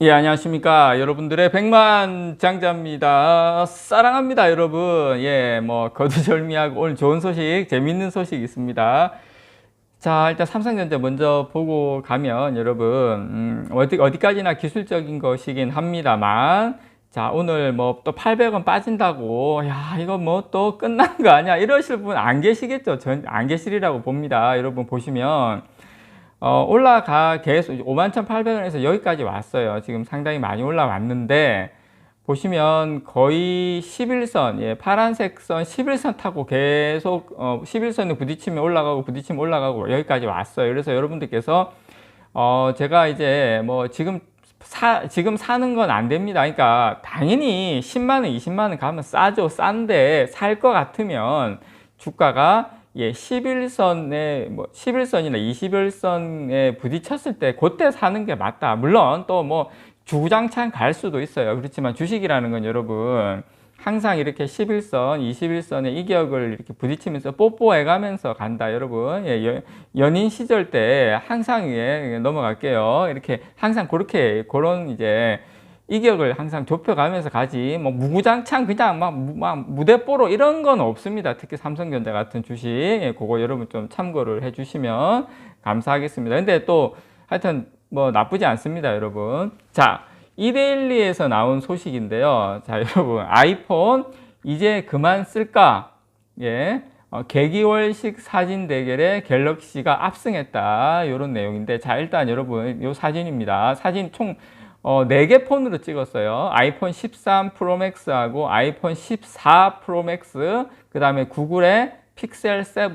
예, 안녕하십니까. 여러분들의 백만장자입니다. 사랑합니다, 여러분. 예, 뭐, 거두절미하고 오늘 좋은 소식, 재밌는 소식 있습니다. 자, 일단 삼성전자 먼저 보고 가면 여러분, 어디까지나 기술적인 것이긴 합니다만, 자, 오늘 뭐 또 800원 빠진다고, 야, 이거 뭐 또 끝난 거 아니야? 이러실 분 안 계시겠죠? 전 안 계시리라고 봅니다. 여러분 보시면. 올라가 계속 51,800원에서 여기까지 왔어요. 지금 상당히 많이 올라왔는데 보시면 거의 11선, 예, 파란색 선 11선 타고 계속 11선에 부딪히면 올라가고 부딪히면 올라가고 여기까지 왔어요. 그래서 여러분들께서 제가 이제 뭐 지금 사는 건 안 됩니다. 그러니까 당연히 10만 원, 20만 원 가면 싸죠. 싼데 살 것 같으면 주가가 예, 11선에 뭐 11선이나 21선에 부딪혔을 때 그때 사는 게 맞다. 물론 또 뭐 주구장창 갈 수도 있어요. 그렇지만 주식이라는 건 여러분 항상 이렇게 11선, 21선의 이격을 이렇게 부딪히면서 뽀뽀해 가면서 간다. 여러분. 예, 연인 시절 때 항상 예, 넘어갈게요. 이렇게 항상 그런 이제 이격을 항상 좁혀가면서 가지 뭐 무구장창 그냥 막 무대뽀로 이런 건 없습니다. 특히 삼성전자 같은 주식 예, 그거 여러분 좀 참고를 해주시면 감사하겠습니다. 근데 또 하여튼 뭐 나쁘지 않습니다, 여러분. 자, 이데일리에서 나온 소식인데요. 자, 여러분 아이폰 이제 그만 쓸까? 예. 개기월식 사진 대결에 갤럭시가 압승했다. 이런 내용인데, 자, 일단 여러분, 이 사진입니다. 사진 총 4개 폰으로 찍었어요. 아이폰 13 프로맥스하고 아이폰 14 프로맥스, 그 다음에 구글의 픽셀 7,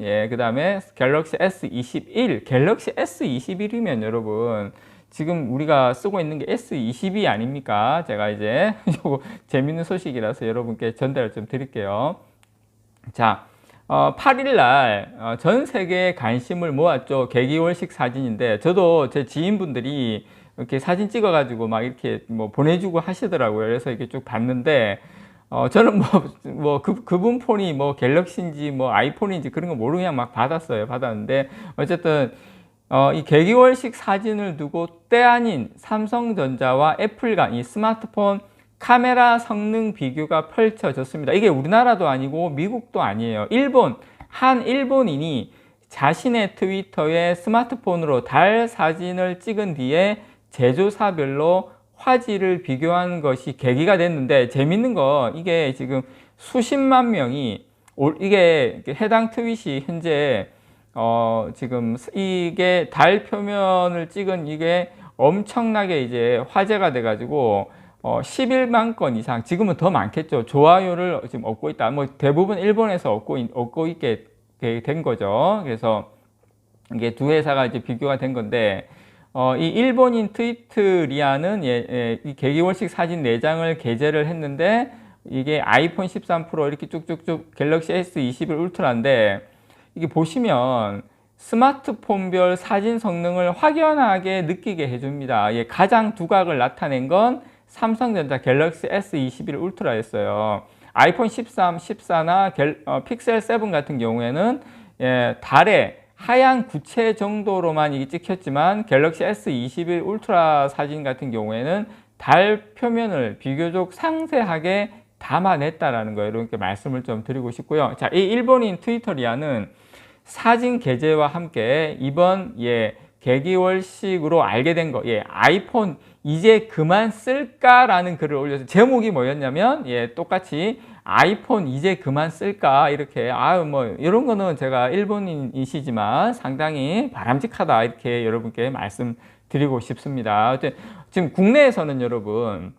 예, 그 다음에 갤럭시 S21. 갤럭시 S21이면 여러분, 지금 우리가 쓰고 있는 게 S22 아닙니까? 제가 이제 요거 재밌는 소식이라서 여러분께 전달을 좀 드릴게요. 자, 8일 날 전 세계에 관심을 모았죠. 개기월식 사진인데, 저도 제 지인분들이 이렇게 사진 찍어가지고 막 이렇게 뭐 보내주고 하시더라고요. 그래서 이렇게 쭉 봤는데, 저는 그분 폰이 뭐 갤럭시인지 뭐 아이폰인지 그런 거 모르고 그냥 막 받았는데, 어쨌든, 이 개기월식 사진을 두고 때 아닌 삼성전자와 애플 간 이 스마트폰 카메라 성능 비교가 펼쳐졌습니다. 이게 우리나라도 아니고 미국도 아니에요. 한 일본인이 자신의 트위터에 스마트폰으로 달 사진을 찍은 뒤에 제조사별로 화질을 비교한 것이 계기가 됐는데, 재밌는 거 이게 지금 수십만 명이 이게 해당 트윗이 현재 지금 이게 달 표면을 찍은 이게 엄청나게 이제 화제가 돼가지고 11만 건 이상, 지금은 더 많겠죠. 좋아요를 지금 얻고 있다. 뭐 대부분 일본에서 얻고 있게 된 거죠. 그래서 이게 두 회사가 이제 비교가 된 건데, 이 일본인 트위트리아는 이 개기월식 사진 4장을 게재를 했는데, 이게 아이폰 13 프로 이렇게 쭉쭉쭉 갤럭시 S21 울트라인데, 이게 보시면 스마트폰별 사진 성능을 확연하게 느끼게 해줍니다. 예, 가장 두각을 나타낸 건 삼성전자 갤럭시 S21 울트라였어요. 아이폰 13, 14나 픽셀 7 같은 경우에는 예, 달에 하얀 구체 정도로만 이게 찍혔지만, 갤럭시 S21 울트라 사진 같은 경우에는 달 표면을 비교적 상세하게 담아냈다라는 거예요. 이렇게 말씀을 좀 드리고 싶고요. 자, 이 일본인 트위터리아는 사진 게재와 함께 이번 개기월식으로 알게 된 거, 아이폰 이제 그만 쓸까라는 글을 올려서, 제목이 뭐였냐면 똑같이 아이폰 이제 그만 쓸까, 이렇게 뭐 이런 거는 제가 일본인이시지만 상당히 바람직하다, 이렇게 여러분께 말씀드리고 싶습니다. 지금 국내에서는 여러분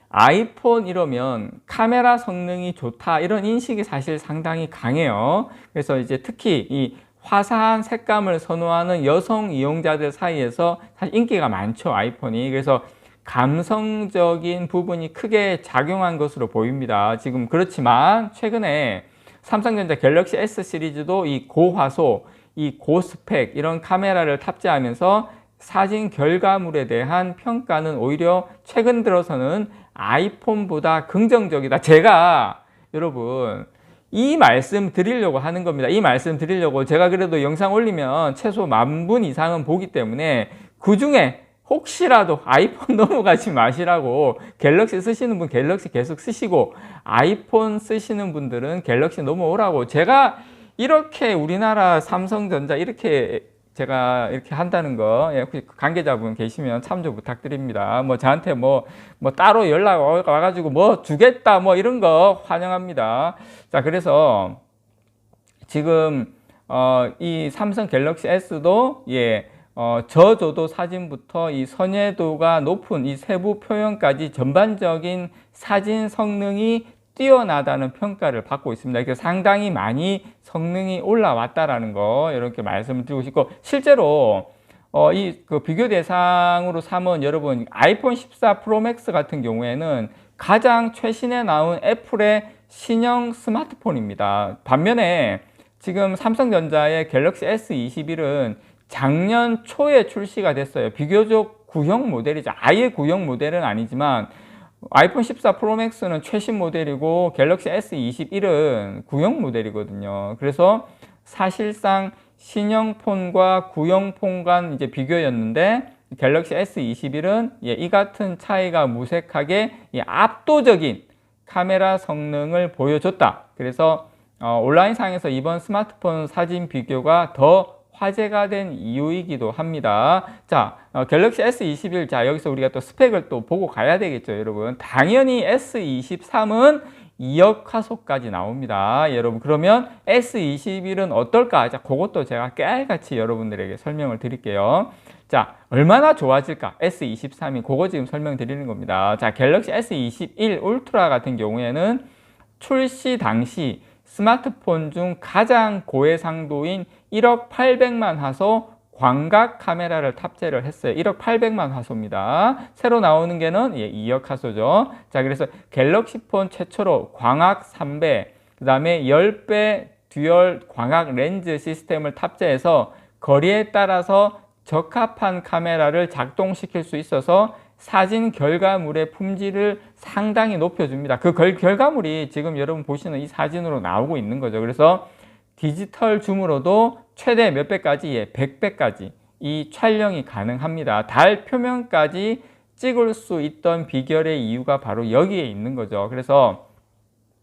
아이폰 이러면 카메라 성능이 좋다, 이런 인식이 사실 상당히 강해요. 그래서 이제 특히 이 화사한 색감을 선호하는 여성 이용자들 사이에서 사실 인기가 많죠, 아이폰이. 그래서 감성적인 부분이 크게 작용한 것으로 보입니다. 지금 그렇지만 최근에 삼성전자 갤럭시 S 시리즈도 이 고화소, 이 고스펙 이런 카메라를 탑재하면서 사진 결과물에 대한 평가는 오히려 최근 들어서는 아이폰보다 긍정적이다. 제가 여러분 이 말씀 드리려고 하는 겁니다. 이 말씀 드리려고, 제가 그래도 영상 올리면 최소 10,000분 이상은 보기 때문에 그 중에 혹시라도 아이폰 넘어가지 마시라고, 갤럭시 쓰시는 분 갤럭시 계속 쓰시고 아이폰 쓰시는 분들은 갤럭시 넘어오라고. 제가 이렇게 우리나라 삼성전자 이렇게 제가 이렇게 한다는 거, 예, 혹시 관계자분 계시면 참조 부탁드립니다. 뭐 저한테 뭐 따로 연락 와가지고 뭐 주겠다 뭐 이런 거 환영합니다. 자, 그래서 지금 이 삼성 갤럭시 S도 저조도 사진부터 이 선회도가 높은 이 세부 표현까지 전반적인 사진 성능이 뛰어나다는 평가를 받고 있습니다. 그래서 상당히 많이 성능이 올라왔다라는 거 이렇게 말씀을 드리고 싶고, 실제로 그 비교 대상으로 삼은 여러분 아이폰 14 프로 맥스 같은 경우에는 가장 최신에 나온 애플의 신형 스마트폰입니다. 반면에 지금 삼성전자의 갤럭시 S21은 작년 초에 출시가 됐어요. 비교적 구형 모델이죠. 아예 구형 모델은 아니지만 아이폰 14 프로 맥스는 최신 모델이고 갤럭시 S21은 구형 모델이거든요. 그래서 사실상 신형 폰과 구형 폰 간 이제 비교였는데, 갤럭시 S21은 이 같은 차이가 무색하게 압도적인 카메라 성능을 보여줬다. 그래서 온라인상에서 이번 스마트폰 사진 비교가 더 화제가 된 이유이기도 합니다. 자, 갤럭시 S21, 자, 여기서 우리가 또 스펙을 또 보고 가야 되겠죠, 여러분. 당연히 S23은 2억 화소까지 나옵니다, 여러분. 그러면 S21은 어떨까? 자, 그것도 제가 깨알같이 여러분들에게 설명을 드릴게요. 자, 얼마나 좋아질까? S23이 그거 지금 설명드리는 겁니다. 자, 갤럭시 S21 울트라 같은 경우에는 출시 당시 스마트폰 중 가장 고해상도인 1억 800만 화소 광각 카메라를 탑재를 했어요. 1억 800만 화소입니다. 새로 나오는 게는 2억 화소죠. 자, 그래서 갤럭시 폰 최초로 광학 3배, 그 다음에 10배 듀얼 광학 렌즈 시스템을 탑재해서 거리에 따라서 적합한 카메라를 작동시킬 수 있어서 사진 결과물의 품질을 상당히 높여줍니다. 그 결과물이 지금 여러분 보시는 이 사진으로 나오고 있는 거죠. 그래서 디지털 줌으로도 최대 몇 배까지? 100배까지 이 촬영이 가능합니다. 달 표면까지 찍을 수 있던 비결의 이유가 바로 여기에 있는 거죠. 그래서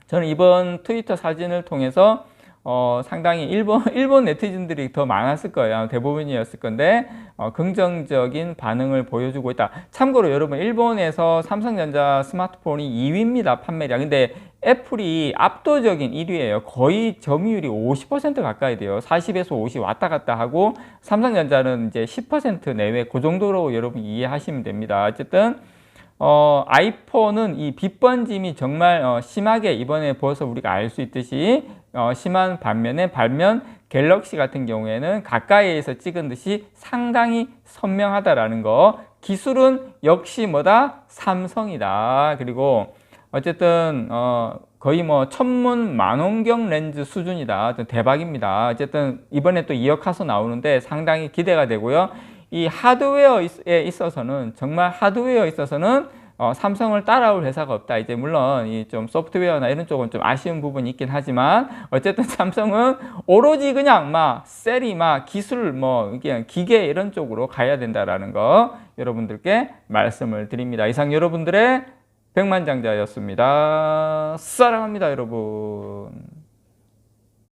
저는 이번 트위터 사진을 통해서 상당히 일본 네티즌들이 더 많았을 거예요. 대부분이었을 건데 긍정적인 반응을 보여주고 있다. 참고로 여러분, 일본에서 삼성전자 스마트폰이 2위입니다, 판매량. 근데 애플이 압도적인 1위예요. 거의 점유율이 50% 가까이 돼요. 40에서 50 왔다 갔다 하고, 삼성전자는 이제 10% 내외, 그 정도로 여러분 이해하시면 됩니다. 어쨌든 아이폰은 이 빛 번짐이 정말 심하게 이번에 보여서 우리가 알 수 있듯이 심한 반면에 갤럭시 같은 경우에는 가까이에서 찍은 듯이 상당히 선명하다라는 거. 기술은 역시 뭐다? 삼성이다. 그리고 어쨌든 거의 뭐 천문 만원경 렌즈 수준이다. 대박입니다. 어쨌든 이번에 또 2억 화소 나오는데 상당히 기대가 되고요. 이 하드웨어에 있어서는 정말 하드웨어에 있어서는 삼성을 따라올 회사가 없다. 이제 물론 이 좀 소프트웨어나 이런 쪽은 좀 아쉬운 부분이 있긴 하지만, 어쨌든 삼성은 오로지 그냥 셀이 기술 그냥 기계 이런 쪽으로 가야 된다라는 거 여러분들께 말씀을 드립니다. 이상 여러분들의 백만장자였습니다. 사랑합니다, 여러분.